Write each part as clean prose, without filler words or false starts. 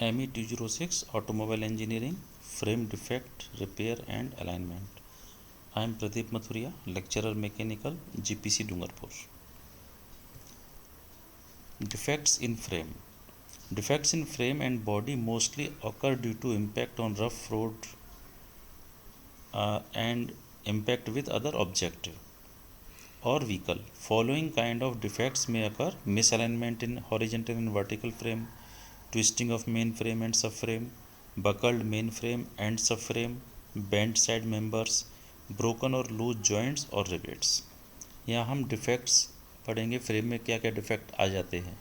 ME206 Automobile Engineering Frame Defect Repair and Alignment. I am Pradeep Mathuria, Lecturer Mechanical, GPC Dungarpur. Defects in frame. Defects in frame and body mostly occur due to impact on rough road and impact with other object or vehicle. Following kind of defects may occur: misalignment in horizontal and vertical frame, twisting of main frame and subframe, buckled main frame and subframe, bent side members, broken और loose joints और rivets. यहाँ हम defects पढ़ेंगे. Frame में क्या क्या defect आ जाते हैं.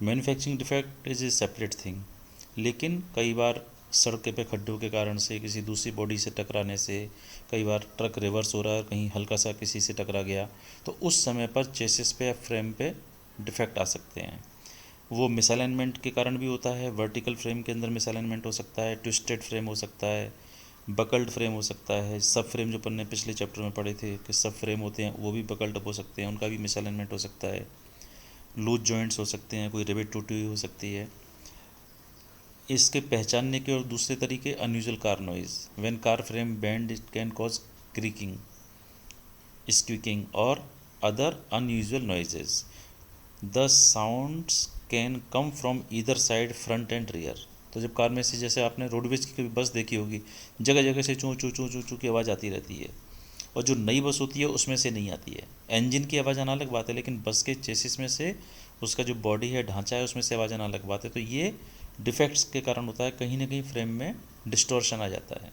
Manufacturing defect is a separate thing, लेकिन कई बार सड़क पे खड्डों के कारण से, किसी दूसरी बॉडी से टकराने से, कई बार ट्रक रिवर्स हो रहा है और कहीं हल्का सा किसी से टकरा गया, तो उस समय पर चेसिस पे या फ्रेम पे डिफेक्ट आ सकते हैं. वो मिसअलाइनमेंट के कारण भी होता है. वर्टिकल फ्रेम के अंदर मिसअलाइनमेंट हो सकता है, ट्विस्टेड फ्रेम हो सकता है, बकल्ड फ्रेम हो सकता है. सब फ्रेम जो पन्ने पिछले चैप्टर में पढ़े थे कि सब फ्रेम होते हैं, वो भी बकल्ड हो सकते हैं, उनका भी मिसअलाइनमेंट हो सकता है. लूज जॉइंट्स हो सकते हैं, कोई रिवेट टूटी हुई हो सकती है. इसके पहचानने के और दूसरे तरीके: unusual car noise. When car frame bend it can cause creaking, squeaking और other unusual noises. The sounds can come from either side, front and rear. तो जब कार में से, जैसे आपने रोडवेज की कभी बस देखी होगी, जगह जगह से चूँ चूँ चूँ चूँ चूँ की आवाज़ आती रहती है, और जो नई बस होती है उसमें से नहीं आती है. इंजन की आवाज़ आना अलग बात है, लेकिन बस के चेसिस में से, उसका जो बॉडी है, ढांचा है, उसमें से आवाज़ आना अलग बात है. तो ये डिफेक्ट्स के कारण होता है. कहीं ना कहीं फ्रेम में डिस्टॉर्शन आ जाता है.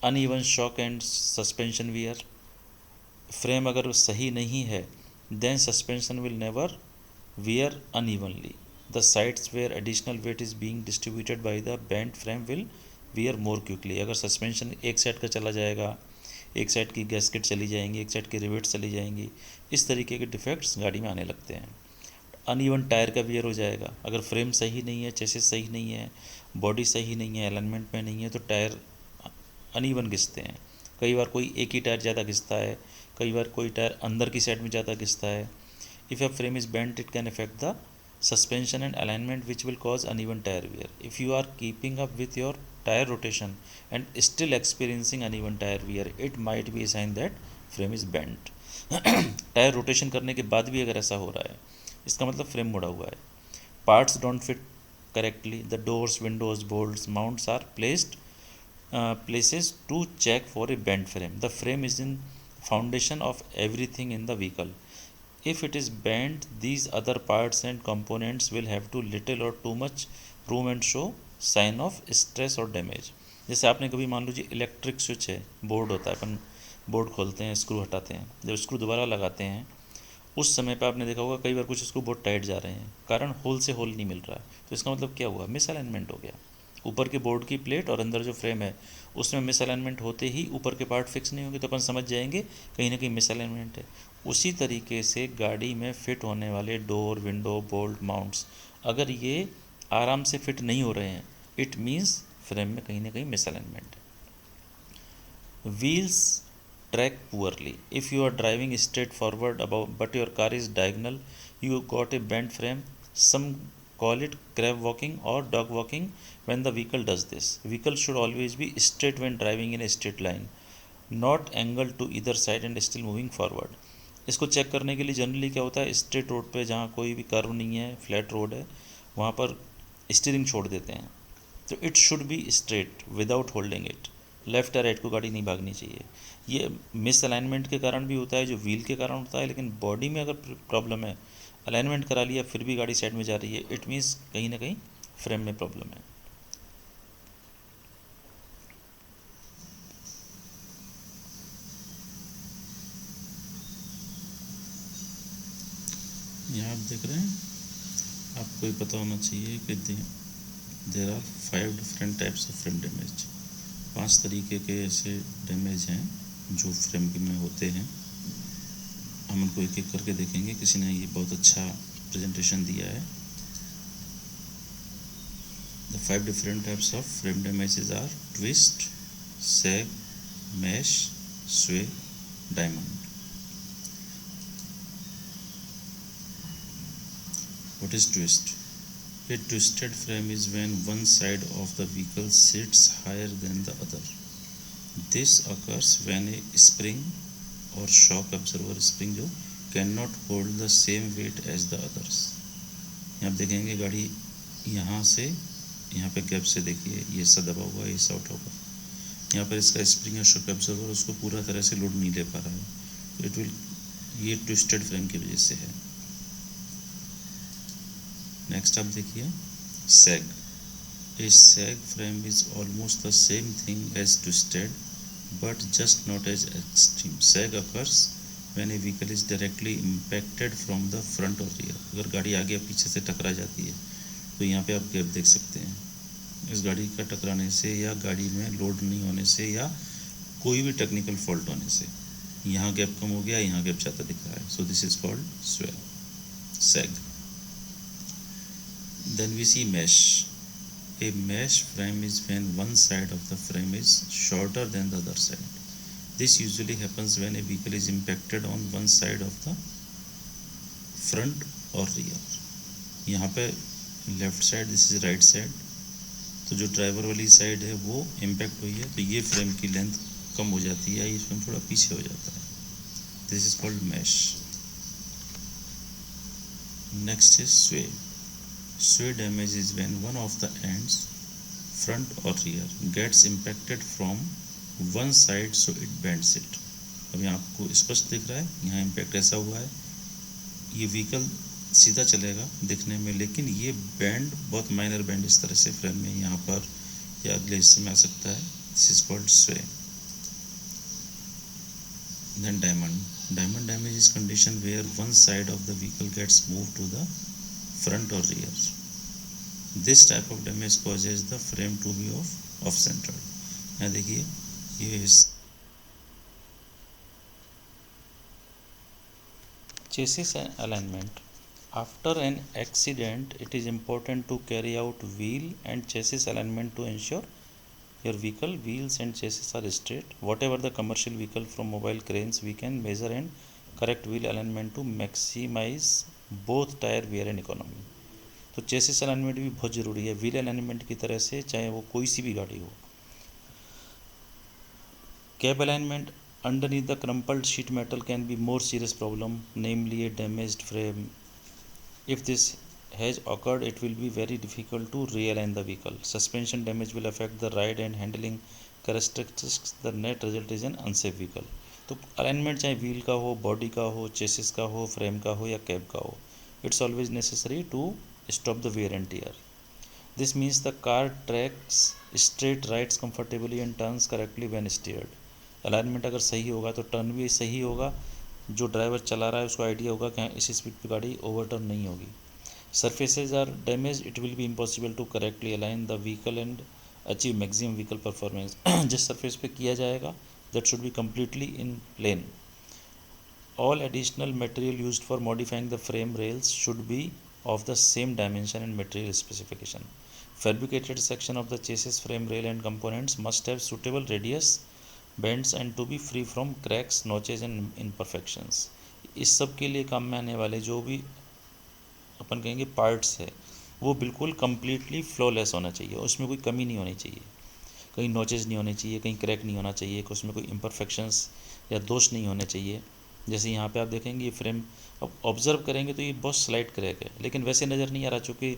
Uneven shock and suspension wear. Frame अगर सही नहीं है, then suspension will never wear unevenly. The sides where additional weight is being distributed by the bent frame will wear more quickly. अगर सस्पेंशन एक साइड का चला जाएगा, एक साइड की गैस्केट चली जाएंगी, एक साइड की रिवेट्स चली जाएंगी, इस तरीके के डिफेक्ट्स गाड़ी में आने लगते हैं. अनइवन टायर का वियर हो जाएगा. अगर फ्रेम सही नहीं है, चेसिस सही नहीं है, बॉडी सही नहीं है, अलाइनमेंट में नहीं है, तो टायर अनइवन घिसते हैं. कई बार कोई एक ही टायर ज़्यादा घिसता है, कई बार कोई टायर अंदर की साइड में ज़्यादा घिसता है. If a frame is bent, it can affect the suspension and alignment, which will cause uneven tire wear. If you are keeping up with your tire rotation and still experiencing uneven tire wear, it might be a sign that frame is bent. Tyre rotation करने के बाद भी अगर ऐसा हो रहा है, इसका मतलब फ्रेम मुड़ा हुआ है. Parts don't fit correctly. The doors, windows, bolts, mounts are placed places to check for a bent frame. The frame is in foundation of everything in the vehicle. If it is bent, these other parts and components will have too little or too much room and show sign of stress or damage. जैसे आपने कभी, मान लीजिए electric switch है, board होता है, अपन board खोलते हैं, स्क्रू हटाते हैं, जब स्क्रू दोबारा लगाते हैं, उस समय पे आपने देखा होगा कई बार कुछ स्क्रू बहुत टाइट जा रहे हैं, कारण होल से होल नहीं मिल रहा है. तो इसका मतलब क्या हुआ? मिसअलाइनमेंट हो गया. ऊपर के बोर्ड की प्लेट और अंदर जो फ्रेम है, उसमें मिसअलाइनमेंट होते ही ऊपर के पार्ट फिक्स नहीं होंगे, तो अपन समझ जाएंगे कहीं ना कहीं मिसअलाइनमेंट है. उसी तरीके से गाड़ी में फिट होने वाले डोर, विंडो, बोल्ट, माउंट्स, अगर ये आराम से फिट नहीं हो रहे हैं, इट मीन्स फ्रेम में कहीं ना कहीं मिसअलाइनमेंट है. Wheels track poorly. If you are driving straight forward about but your car is diagonal, you got a bent frame. Some call it crab walking or dog walking when the vehicle does this. Vehicle should always be straight when driving in a straight line, not angled to either side and still moving forward. इसको check करने के लिए generally क्या होता है, straight road पे जहाँ कोई भी कर्व नहीं है, फ्लैट रोड है, वहाँ पर स्टीयरिंग छोड़ देते हैं. तो it should be straight without holding it. Left या राइट को गाड़ी नहीं भागनी चाहिए. ये मिस अलाइनमेंट के कारण भी होता है, जो व्हील के कारण होता है. लेकिन बॉडी में अगर प्रॉब्लम है, अलाइनमेंट करा लिया फिर भी गाड़ी साइड में जा रही है, इट मीन्स कहीं ना कहीं फ्रेम में प्रॉब्लम है. यहाँ आप देख रहे हैं, आपको ये पता होना चाहिए कि there are 5 different types of frame damage. 5 तरीके के ऐसे डैमेज हैं जो फ्रेम में होते हैं. हम उनको एक एक करके देखेंगे. किसी ने ये बहुत अच्छा प्रेजेंटेशन दिया है. The 5 different types of frame damages are twist, sag, mash, sway, diamond. What is twist? A twisted frame is when one side of the vehicle sits higher than the other. This occurs when a spring or shock absorber spring जो cannot hold the same weight as the others. यहाँ आप देखेंगे गाड़ी यहाँ से यहाँ पे gap से देखिए ये सा दबा हुआ है, ये सा उठा हुआ है। यहाँ पर इसका स्प्रिंग या शॉक एब्जॉर्बर उसको पूरा तरह से लोड नहीं ले पा रहा है, तो इट विल, ये ट्विस्टेड फ्रेम की वजह से है। नेक्स्ट आप देखिए sag. A sag frame is almost the same thing as twisted but just not as extreme. Sag occurs when a vehicle is directly impacted from the front और rear. अगर गाड़ी आगे पीछे से टकरा जाती है तो यहाँ पे आप गैप देख सकते हैं, इस गाड़ी का टकराने से या गाड़ी में लोड नहीं होने से या कोई भी टेक्निकल फॉल्ट होने से यहाँ गैप कम हो गया, यहाँ गैप ज़्यादा दिख रहा है। So this is called swell, sag. Then we see mash. A mash frame is when one side of the frame is shorter than the other side. This usually happens when a vehicle is impacted on one side of the front और rear. यहाँ पे left side, this is right side, तो जो driver वाली side है वो impact हुई है तो ये फ्रेम की लेंथ कम हो जाती है, ये फ्रेम थोड़ा पीछे हो जाता है। This is called mash. Next is sway. Sway damage is when one of the ends front और rear gets impacted from one side so it bends it. अब यहाँ आपको स्पष्ट दिख रहा है, यहाँ इम्पैक्ट ऐसा हुआ है, ये व्हीकल सीधा चलेगा दिखने में, लेकिन ये बैंड बहुत माइनर बैंड इस तरह से फ्रेम में यहाँ पर या अगले हिस्से में आ सकता है। This is called sway. Then diamond. Diamond damage is condition where one side of the vehicle gets move to the front और rear. This type of damage causes the frame to be off centred. यहाँ देखिए ये chassis alignment. After an accident, it is important to carry out wheel and chassis alignment to ensure your vehicle wheels and chassis are straight. Whatever the commercial vehicle from mobile cranes, we can measure and correct wheel alignment to maximize both tire wear and economy. तो chassis alignment भी बहुत ज़रूरी है wheel alignment की तरह से, चाहे वो कोई सी भी गाड़ी हो। Cab alignment underneath the crumpled sheet metal can be more serious problem, namely a damaged frame. If this has occurred, it will be very difficult to realign the vehicle. Suspension damage will affect the ride and handling characteristics. The net result is an unsafe vehicle. तो alignment चाहे wheel का हो, body का हो, chassis का हो, frame का हो या कैब का हो, it's always necessary to stop the wear and tear. This means the car tracks straight, rides comfortably and turns correctly when steered. Alignment अगर सही होगा तो टर्न भी सही होगा, जो ड्राइवर चला रहा है उसको आइडिया होगा कि इस स्पीड पे गाड़ी ओवरटर्न नहीं होगी. Surfaces are damage, it will be impossible to correctly align the vehicle and achieve maximum vehicle performance. जिस सरफेस पे किया जाएगा that should be completely in plane. All additional material used for modifying the frame rails should be of the same dimension and material specification. Fabricated section of the chassis, frame rail and components must have suitable radius, bends and to be free from cracks, notches and imperfections. इस सब के लिए काम में आने वाले जो भी अपन कहेंगे पार्ट्स है वो बिल्कुल कम्प्लीटली फ्लॉलेस होना चाहिए, उसमें कोई कमी नहीं होनी चाहिए, कहीं नोचेज नहीं होने चाहिए, कहीं क्रैक नहीं होना चाहिए, उसमें कोई इम्परफेक्शंस या दोष नहीं होने चाहिए. जैसे यहाँ पे आप देखेंगे ये फ्रेम अब ऑब्जर्व करेंगे तो ये बहुत स्लाइट क्रैक है, लेकिन वैसे नज़र नहीं आ रहा, चूँकि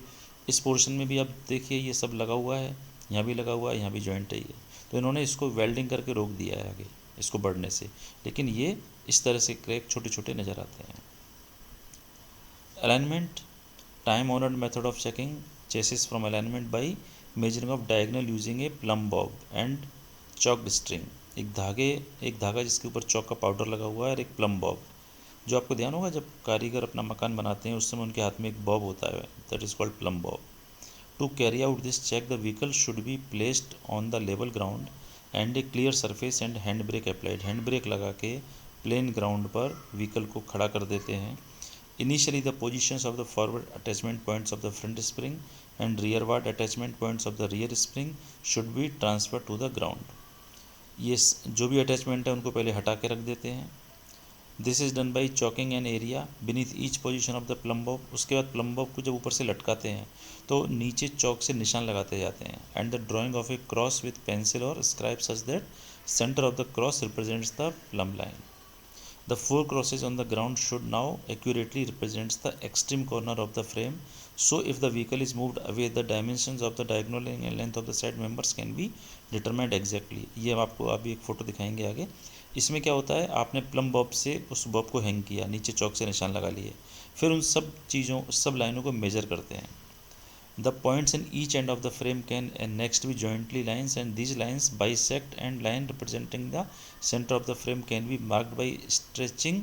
इस पोर्शन में भी आप देखिए ये सब लगा हुआ है, यहाँ भी लगा हुआ है, यहाँ भी जॉइंट है ये, तो इन्होंने इसको वेल्डिंग करके रोक दिया है आगे इसको बढ़ने से, लेकिन ये इस तरह से क्रैक छोटे छोटे नज़र आते हैं. Alignment. Time honoured method of checking chassis from alignment by measuring of diagonal using A plumb Bob and choked string. एक धागा जिसके ऊपर चौक का पाउडर लगा हुआ है और एक प्लम बॉब. जो आपको ध्यान होगा जब कारीगर अपना मकान बनाते हैं उस समय उनके हाथ में एक बॉब होता है, that is called plumb bob. To carry out this check the vehicle should be placed on the level ground and a clear surface and hand brake applied. Hand brake लगा के प्लेन ग्राउंड पर vehicle को खड़ा कर देते हैं. Initially the positions of the forward attachment points of the front spring and rearward attachment points of the rear spring should be transfer to the ground. ये जो भी अटैचमेंट है उनको पहले हटा के रख देते हैं this is done by choking an area beneath each position of the plum Bob. उसके बाद प्लम बॉब को जब ऊपर से लटकाते हैं तो नीचे चौक से निशान लगाते जाते हैं। And the drawing of a cross with pencil और scribe such that centre of the cross represents the plumb line. The four crosses on the ground should now accurately represents the extreme corner of the frame. So if the vehicle is moved away, the dimensions of the diagonal and length of the side members can be determined exactly. ये हम आपको अभी एक photo दिखाएंगे आगे। इसमें क्या होता है, आपने प्लम बॉब से उस बॉब को हैंग किया, नीचे चौक से निशान लगा लिए, फिर उन सब चीज़ों सब लाइनों को मेजर करते हैं। The points in each end of the frame can next be jointly lines, and these lines bisect, and line representing the center of the frame can be marked by stretching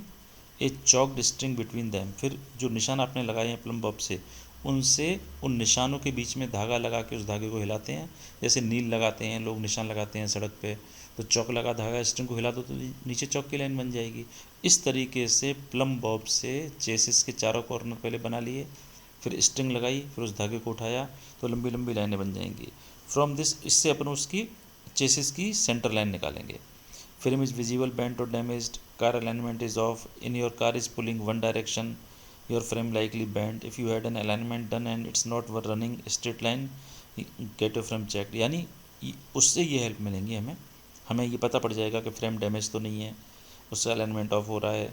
a chalked string between them. फिर जो निशान आपने लगाए हैं plum Bob से, उनसे उन निशानों के बीच में धागा लगा के उस धागे को हिलाते हैं। जैसे नील लगाते हैं लोग, निशान लगाते हैं सड़क पे, तो चौक लगा धागा स्ट्रिंग को हिला दो तो नीचे चौक की लाइन बन जाएगी। इस तरीके से प्लम बॉब से चेसिस के चारों कॉर्नर पहले बना लिए, फिर स्ट्रिंग लगाई, फिर उस धागे को उठाया तो लंबी लंबी लाइनें बन जाएंगी। फ्रॉम दिस, इससे अपन उसकी चेसिस की सेंटर लाइन निकालेंगे। Frame is visible bent or damaged, car alignment is off, in your car is pulling one direction, your frame likely bent, if you had an alignment done and it's not running straight line, get your frame check. यानी उससे ये help मिलेंगी हमें, हमें ये पता पड़ जाएगा कि फ्रेम डैमेज तो नहीं है, उससे अलाइनमेंट ऑफ हो रहा है।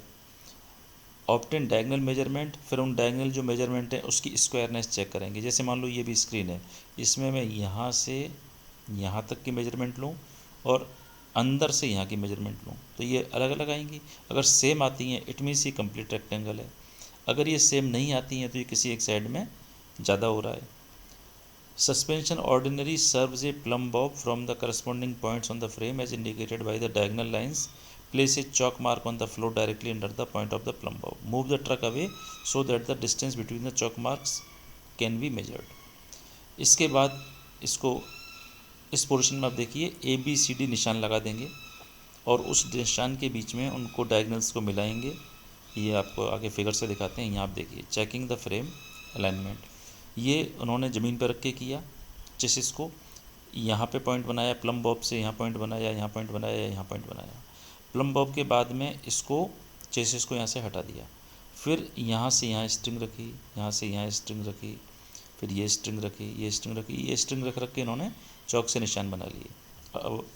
ऑप्टेन डायगनल मेजरमेंट, फिर उन डायगनल जो मेजरमेंट है उसकी स्क्वायरनेस चेक करेंगे। जैसे मान लो ये भी स्क्रीन है, इसमें मैं यहाँ से यहाँ तक की मेजरमेंट लूँ और अंदर से यहाँ की मेजरमेंट लूँ तो ये अलग अलग आएंगी। अगर सेम आती हैं इट मीन्स ये कंप्लीट रेक्टेंगल है, अगर ये सेम नहीं आती हैं तो ये किसी एक साइड में ज़्यादा हो रहा है। Suspension ordinary serves a plumb bob from the corresponding points on the frame as indicated by the diagonal lines. Place a chalk mark on the floor directly under the point of the plumb bob. Move the truck away so that the distance between the chalk marks can be measured. इसके बाद इसको इस portion में आप देखिए ABCD निशान लगा देंगे और उस निशान के बीच में उनको डायगनल्स को मिलाएंगे। ये आपको आगे फिगर से दिखाते हैं। यहाँ आप देखिए चेकिंग द फ्रेम अलाइनमेंट, ये उन्होंने ज़मीन पर रख के किया, चेसिस को यहाँ पे पॉइंट बनाया, प्लम बॉब से यहाँ पॉइंट बनाया, यहाँ पॉइंट बनाया, यहाँ पॉइंट बनाया। प्लम बॉब के बाद में इसको चेसिस को यहाँ से हटा दिया, फिर यहाँ से यहाँ स्ट्रिंग रखी, यहाँ से यहाँ स्ट्रिंग रखी, फिर ये स्ट्रिंग रखी, ये स्ट्रिंग रखी, ये स्ट्रिंग रख के इन्होंने चौक से निशान बना लिए।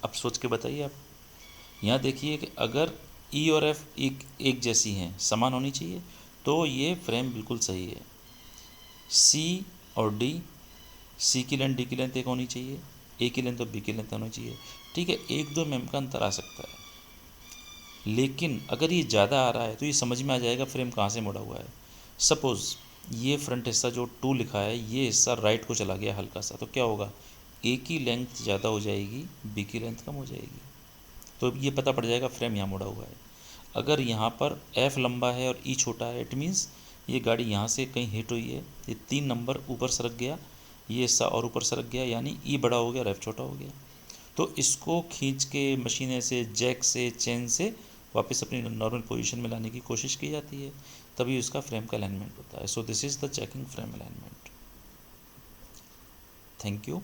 अब सोच के बताइए आप, यहाँ देखिए कि अगर ई और एफ एक जैसी हैं, समान होनी चाहिए, तो ये फ्रेम बिल्कुल सही है। सी और डी, सी की लेंथ डी की लेंथ एक होनी चाहिए, ए की लेंथ और बी की लेंथ होनी चाहिए। ठीक है, 1-2 mm का अंतर आ सकता है, लेकिन अगर ये ज़्यादा आ रहा है तो ये समझ में आ जाएगा फ्रेम कहाँ से मुड़ा हुआ है। सपोज़ ये फ्रंट हिस्सा जो 2 लिखा है, ये हिस्सा राइट को चला गया हल्का सा, तो क्या होगा, ए की लेंथ ज़्यादा हो जाएगी, बी की लेंथ कम हो जाएगी, तो ये पता पड़ जाएगा फ्रेम यहाँ मुड़ा हुआ है। अगर यहाँ पर एफ़ लंबा है और ई छोटा है, इट मीन्स ये गाड़ी यहाँ से कहीं हिट हुई है, ये 3 नंबर ऊपर सरक गया, ये हिस्सा और ऊपर सरक गया, यानी ई बड़ा हो गया और एफ छोटा हो गया। तो इसको खींच के मशीने से, जैक से, चेन से वापस अपनी नॉर्मल पोजीशन में लाने की कोशिश की जाती है, तभी उसका फ्रेम का अलाइनमेंट होता है। So this is the checking frame alignment. Thank you.